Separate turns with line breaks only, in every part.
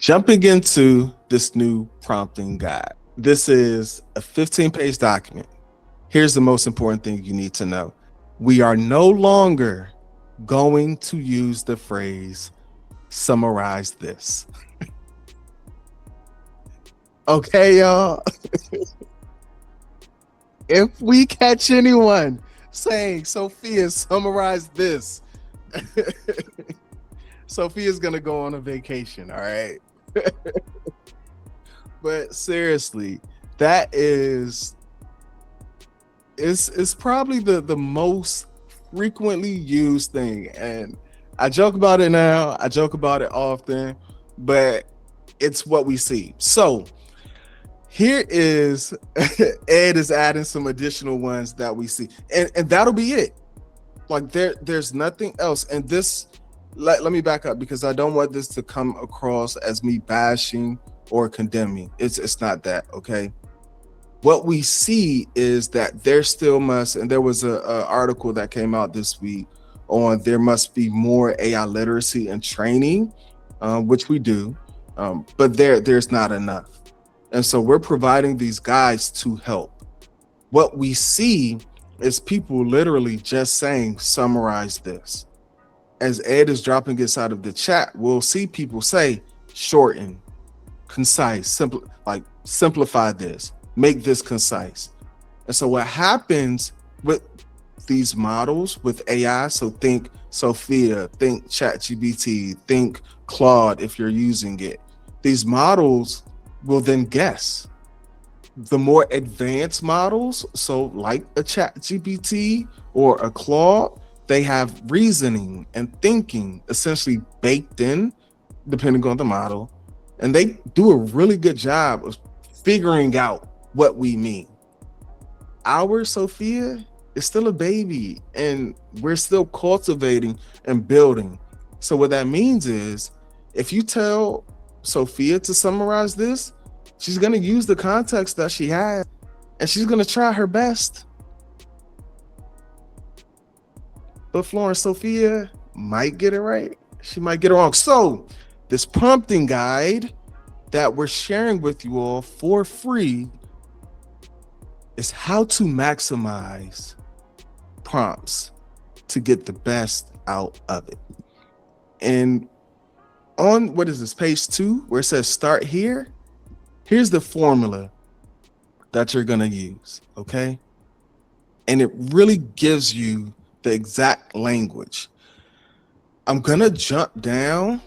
Jumping into this new prompting guide. This is a 15-page document. Here's the most important thing you need to know. We are no longer going to use the phrase summarize this. Okay, y'all. If we catch anyone saying, Sophia, summarize this, Sophia's going to go on a vacation, all right? But seriously, that is probably the most frequently used thing. And I joke about it now, I joke about it often, but it's what we see. So here is Ed is adding some additional ones that we see, and that'll be it. Like there's nothing else. And this, let me back up, because I don't want this to come across as me bashing or condemning. It's not that. Okay, what we see is that there still must, and there was a article that came out this week on there must be more AI literacy and training, which we do, but there's not enough. And so we're providing these guides to help. What we see is people literally just saying, summarize this. As Ed is dropping this out of the chat, we'll see people say, shorten, concise, simplify this, make this concise. And so what happens with these models with AI, so think Sophia, think ChatGPT, think Claude if you're using it, these models will then guess. The more advanced models, so like a ChatGPT or a Claude, they have reasoning and thinking essentially baked in, depending on the model, and they do a really good job of figuring out what we mean. Our Sophia is still a baby, and we're still cultivating and building. So what that means is, if you tell Sophia to summarize this, she's going to use the context that she has, and she's going to try her best. But Florence, Sophia might get it right, she might get it wrong. So this prompting guide that we're sharing with you all for free is how to maximize prompts to get the best out of it. And on, what is this, page 2, where it says start here, here's the formula that you're going to use, okay? And it really gives you the exact language. I'm going to jump down.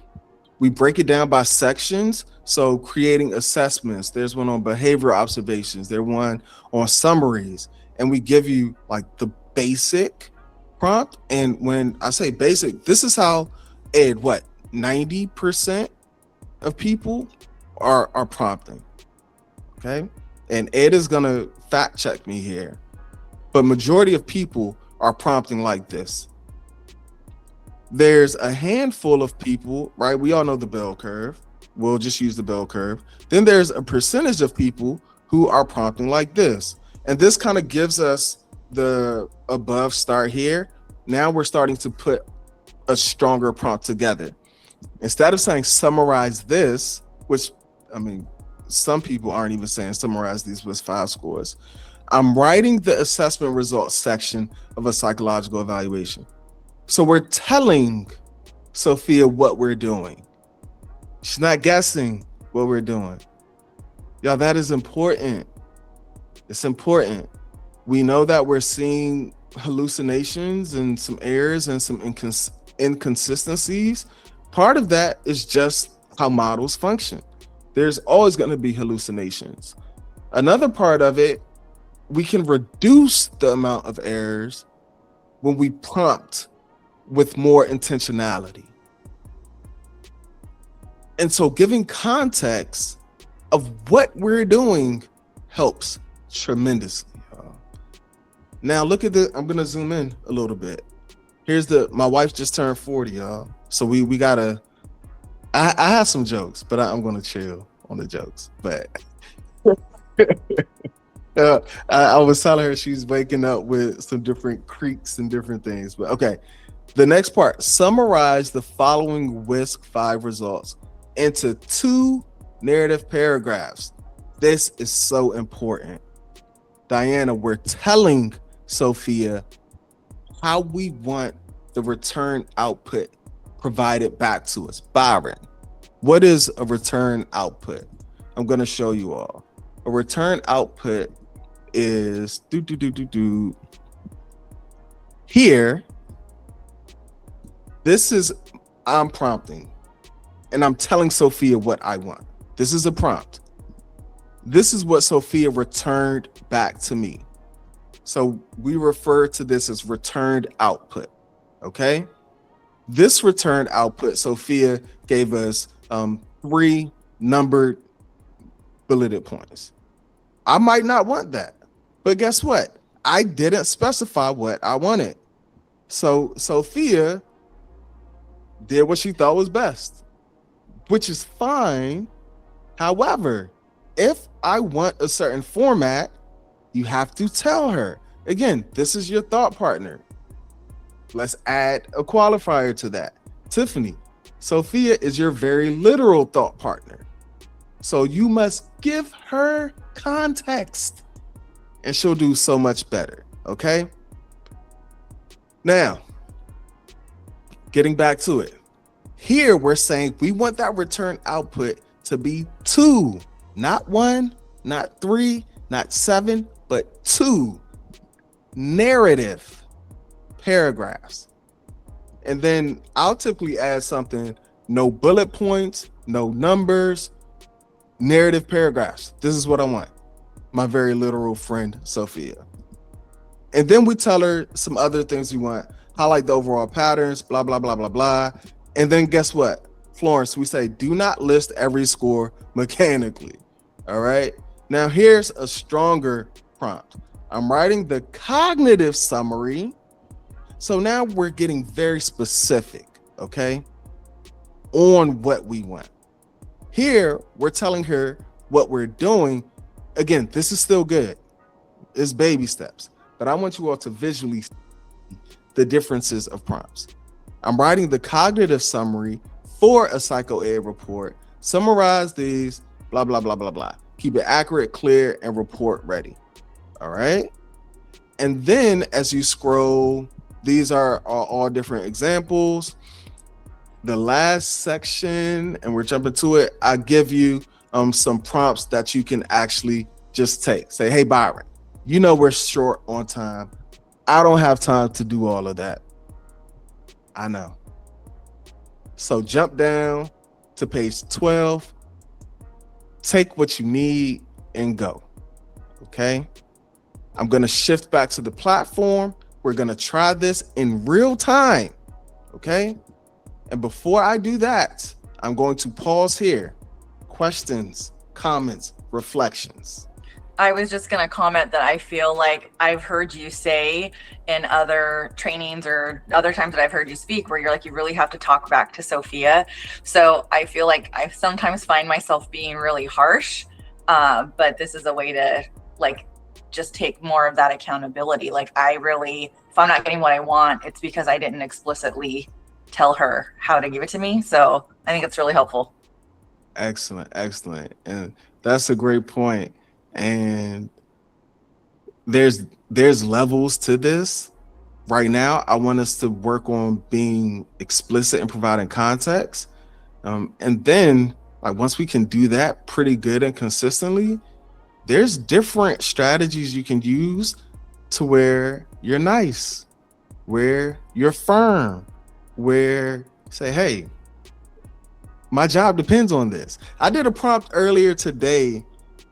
We break it down by sections. So creating assessments, there's one on behavioral observations, there's one on summaries, and we give you like the basic prompt. And when I say basic, this is how, Ed, 90% of people are prompting. Okay, and Ed is gonna fact check me here, but majority of people are prompting like this. There's a handful of people, right? We all know the bell curve. We'll just use the bell curve. Then there's a percentage of people who are prompting like this. And this kind of gives us the above start here. Now we're starting to put a stronger prompt together. Instead of saying summarize this, which, I mean, some people aren't even saying summarize these with 5 scores. I'm writing the assessment results section of a psychological evaluation. So we're telling Sophia what we're doing. She's not guessing what we're doing. Y'all, that is important. It's important. We know that we're seeing hallucinations and some errors and some inconsistencies. Part of that is just how models function. There's always going to be hallucinations. Another part of it, we can reduce the amount of errors when we prompt with more intentionality. And so giving context of what we're doing helps tremendously. Now look at I'm going to zoom in a little bit. Here's my wife just turned 40, y'all. So we gotta, I have some jokes, but I'm going to chill on the jokes. But I was telling her she's waking up with some different creaks and different things. But okay, the next part, summarize the following WISC 5 results into 2 narrative paragraphs. This is so important. Diana, we're telling Sophia how we want the return output provided back to us. Byron, what is a return output? I'm going to show you all. A return output is here. This is, I'm prompting and I'm telling Sophia what I want. This is a prompt. This is what Sophia returned back to me. So we refer to this as returned output. Okay. This returned output, Sophia gave us 3 numbered bulleted points. I might not want that, but guess what? I didn't specify what I wanted. So Sophia did what she thought was best, which is fine. However, if I want a certain format, you have to tell her. Again, this is your thought partner. Let's add a qualifier to that. Tiffany, Sophia is your very literal thought partner. So you must give her context and she'll do so much better. Okay. Now, getting back to it. Here we're saying we want that return output to be 2, not 1, not 3, not 7, but 2 narrative paragraphs. And then I'll typically add something, no bullet points, no numbers, narrative paragraphs. This is what I want. My very literal friend, Sophia. And then we tell her some other things we want, highlight the overall patterns, blah, blah, blah, blah, blah. And then guess what? Florence, we say, do not list every score mechanically. All right. Now here's a stronger prompt. I'm writing the cognitive summary. So now we're getting very specific, okay, on what we want. Here, we're telling her what we're doing. Again, this is still good. It's baby steps, but I want you all to visually see the differences of prompts. I'm writing the cognitive summary for a psycho-ed report. Summarize these, blah, blah, blah, blah, blah. Keep it accurate, clear, and report ready. All right. And then as you scroll, these are all different examples. The last section, and we're jumping to it, I give you some prompts that you can actually just take. Say, hey, Byron, you know we're short on time. I don't have time to do all of that. I know. So jump down to page 12. Take what you need and go. Okay. I'm going to shift back to the platform. We're going to try this in real time. Okay. And before I do that, I'm going to pause here. Questions, comments, reflections.
I was just going to comment that I feel like I've heard you say in other trainings or other times that I've heard you speak where you're like, you really have to talk back to Sophia. So I feel like I sometimes find myself being really harsh, but this is a way to like just take more of that accountability. Like I really, if I'm not getting what I want, it's because I didn't explicitly tell her how to give it to me. So I think it's really helpful.
Excellent, excellent. And that's a great point. And there's levels to this. Right now, I want us to work on being explicit and providing context. And then like once we can do that pretty good and consistently, there's different strategies you can use to where you're nice, where you're firm, where say, hey, my job depends on this. I did a prompt earlier today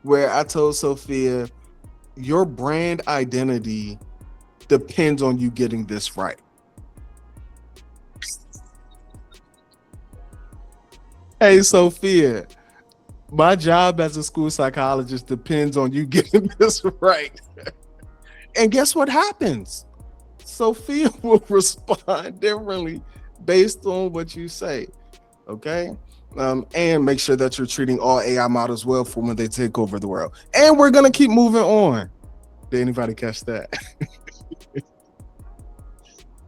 where I told Sophia, your brand identity depends on you getting this right. Hey, Sophia, my job as a school psychologist depends on you getting this right. And guess what happens? Sophia will respond differently based on what you say. Okay. And make sure that you're treating all AI models well for when they take over the world. And we're going to keep moving on. Did anybody catch that?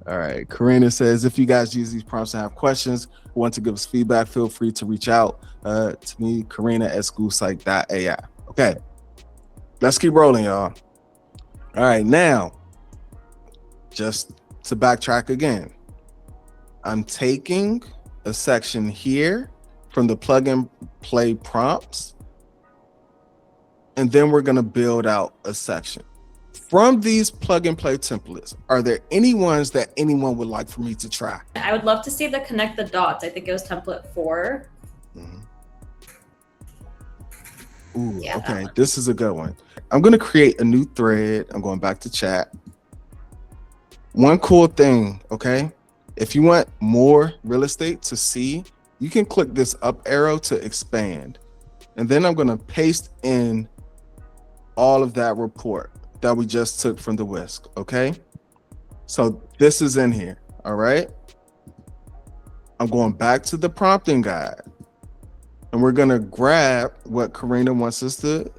All right. Karina says, if you guys use these prompts and have questions, want to give us feedback, feel free to reach out to me, Karina at schoolpsych.ai. Okay. Let's keep rolling, y'all. All right. Now, just to backtrack again, I'm taking a section here from the plug and play prompts, and then we're going to build out a section. From these plug and play templates, are there any ones that anyone would like for me to try?
I would love to see the connect the dots. I think it was template 4.
Ooh, yeah, okay. This is a good one. I'm going to create a new thread. I'm going back to chat. One cool thing, okay? If you want more real estate to see, you can click this up arrow to expand. And then I'm going to paste in all of that report that we just took from the whisk, okay? So this is in here, all right? I'm going back to the prompting guide, and we're gonna grab what Karina wants us to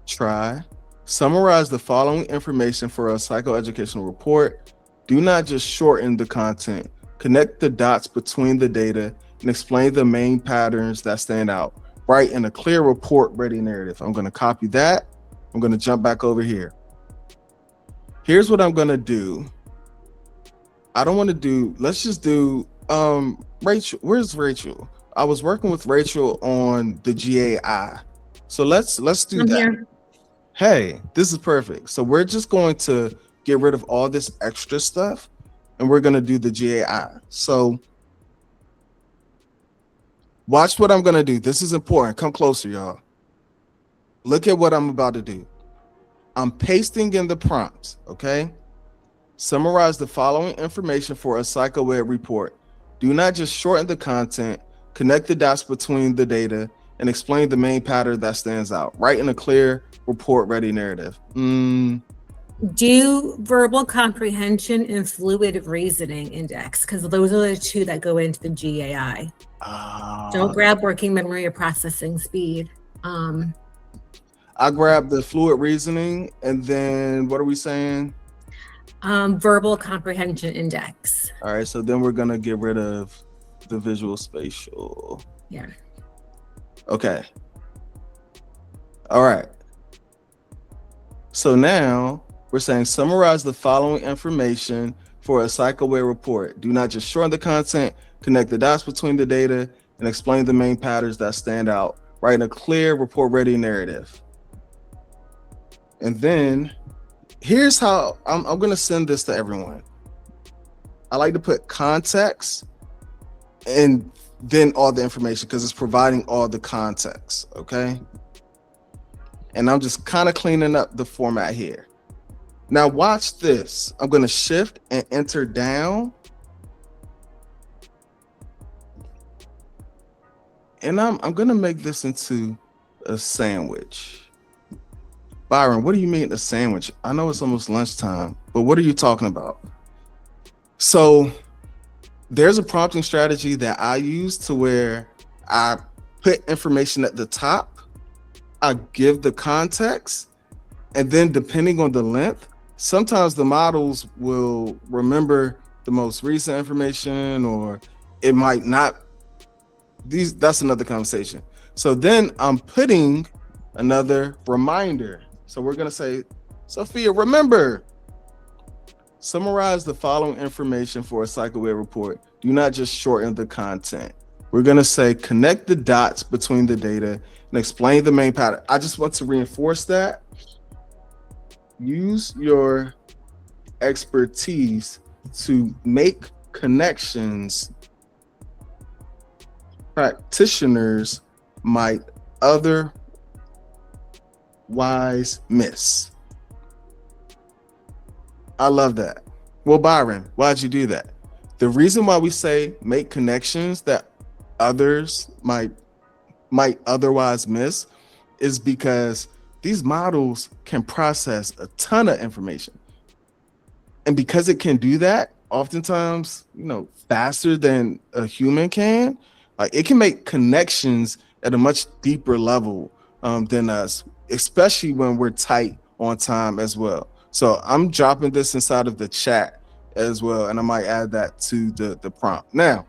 try. Summarize the following information for a psychoeducational report. Do not just shorten the content. Connect the dots between the data and explain the main patterns that stand out. Write in a clear report-ready narrative. I'm gonna copy that. I'm gonna jump back over here. Here's what I'm gonna do. I don't want to do, let's just do Rachel. Where's Rachel? I was working with Rachel on the GAI. So let's do that. Here. Hey, this is perfect. So we're just going to get rid of all this extra stuff, and we're gonna do the GAI. So watch what I'm gonna do. This is important. Come closer, y'all. Look at what I'm about to do. I'm pasting in the prompts, okay? Summarize the following information for a psychoed report. Do not just shorten the content, connect the dots between the data, and explain the main pattern that stands out. Write in a clear, report-ready narrative.
Do verbal comprehension and fluid reasoning index, because those are the two that go into the GAI. Don't grab working memory or processing speed.
I grabbed the fluid reasoning, and then what are we saying?
Verbal comprehension index.
All right, so then we're gonna get rid of the visual spatial.
Yeah.
Okay. All right. So now we're saying summarize the following information for a psychoed report. Do not just shorten the content, connect the dots between the data, and explain the main patterns that stand out. Write a clear, report-ready narrative. And then here's how I'm going to send this to everyone. I like to put context and then all the information because it's providing all the context, okay? And I'm just kind of cleaning up the format here. Now watch this. I'm going to shift and enter down. And I'm going to make this into a sandwich. Byron, what do you mean a sandwich? I know it's almost lunchtime, but what are you talking about? So there's a prompting strategy that I use to where I put information at the top, I give the context, and then depending on the length, sometimes the models will remember the most recent information, or it might not. That's another conversation. So then I'm putting another reminder. So we're going to say, Sophia, remember, summarize the following information for a psychoed report. Do not just shorten the content. We're going to say, connect the dots between the data and explain the main pattern. I just want to reinforce that. Use your expertise to make connections practitioners might otherwise miss. I love that. Well, Byron, why'd you do that? The reason why we say make connections that others might otherwise miss is because these models can process a ton of information. And because it can do that, oftentimes, faster than a human can, like it can make connections at a much deeper level than us, especially when we're tight on time as well. So I'm dropping this inside of the chat as well. And I might add that to the prompt. Now,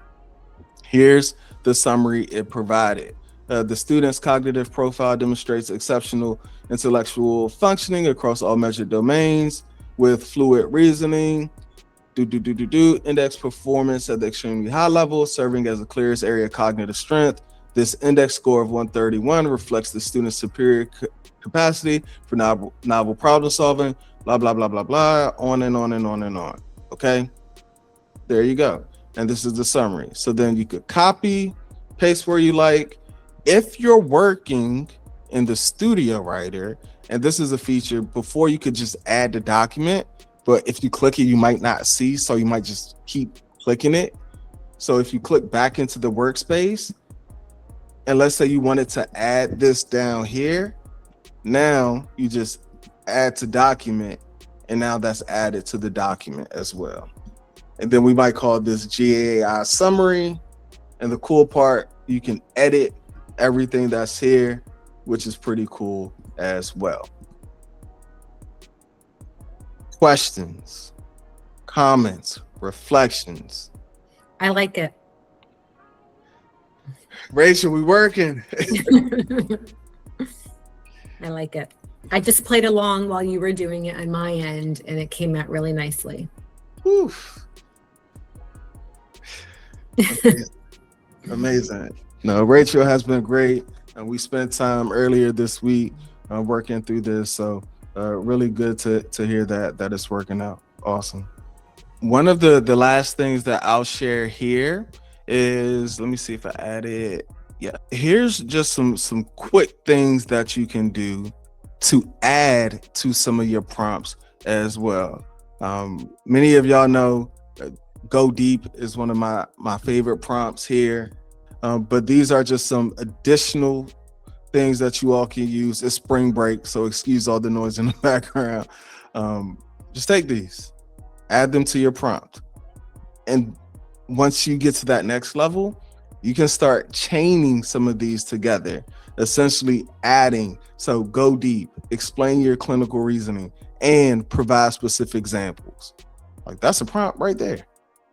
here's the summary it provided. The student's cognitive profile demonstrates exceptional intellectual functioning across all measured domains with fluid reasoning, index performance at the extremely high level, serving as the clearest area of cognitive strength. This index score of 131 reflects the student's superior capacity for novel problem solving, blah, blah, blah, blah, blah, on and on and on and on. Okay, there you go. And this is the summary. So then you could copy, paste where you like. If you're working in the Studio Writer, and this is a feature, before you could just add the document, but if you click it, you might not see, so you might just keep clicking it. So if you click back into the workspace, and let's say you wanted to add this down here, now you just add to document, and now that's added to the document as well. And then we might call this GAI summary. And the cool part, you can edit everything that's here, which is pretty cool as well. Questions, comments, reflections.
I like it.
Rachel, we working.
I like it. I just played along while you were doing it on my end, and it came out really nicely.
Oof. Amazing. No, Rachel has been great, and we spent time earlier this week working through this. So really good to hear that it's working out. Awesome. One of the last things that I'll share here is, let me see if I add it. Yeah, here's just some quick things that you can do to add to some of your prompts as well. Many of y'all know Go Deep is one of my favorite prompts here, but these are just some additional things that you all can use. It's spring break, so excuse all the noise in the background. Just take these, add them to your prompt, and once you get to that next level, you can start chaining some of these together, essentially adding. So go deep, explain your clinical reasoning, and provide specific examples. Like, that's a prompt right there.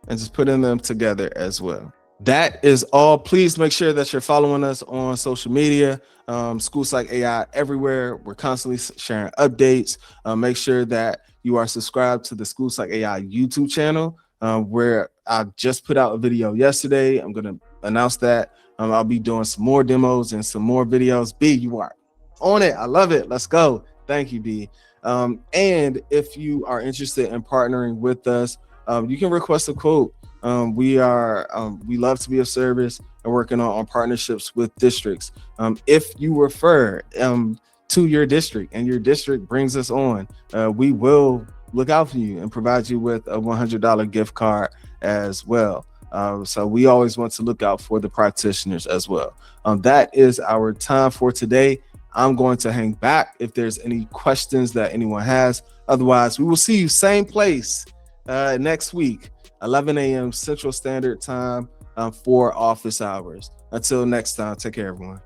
And just putting them together as well. That is all. Please make sure that you're following us on social media, School Psych AI everywhere. We're constantly sharing updates. Make sure that you are subscribed to the School Psych AI YouTube channel, where I just put out a video yesterday. I'm going to announce that. I'll be doing some more demos and some more videos. B, you are on it. I love it. Let's go. Thank you, B. And if you are interested in partnering with us, you can request a quote. We love to be of service and working on partnerships with districts. If you refer to your district and your district brings us on, we will look out for you and provide you with a $100 gift card as well. So we always want to look out for the practitioners as well. That is our time for today. I'm going to hang back if there's any questions that anyone has. Otherwise, we will see you same place next week, 11 a.m. Central Standard Time for office hours. Until next time, take care, everyone.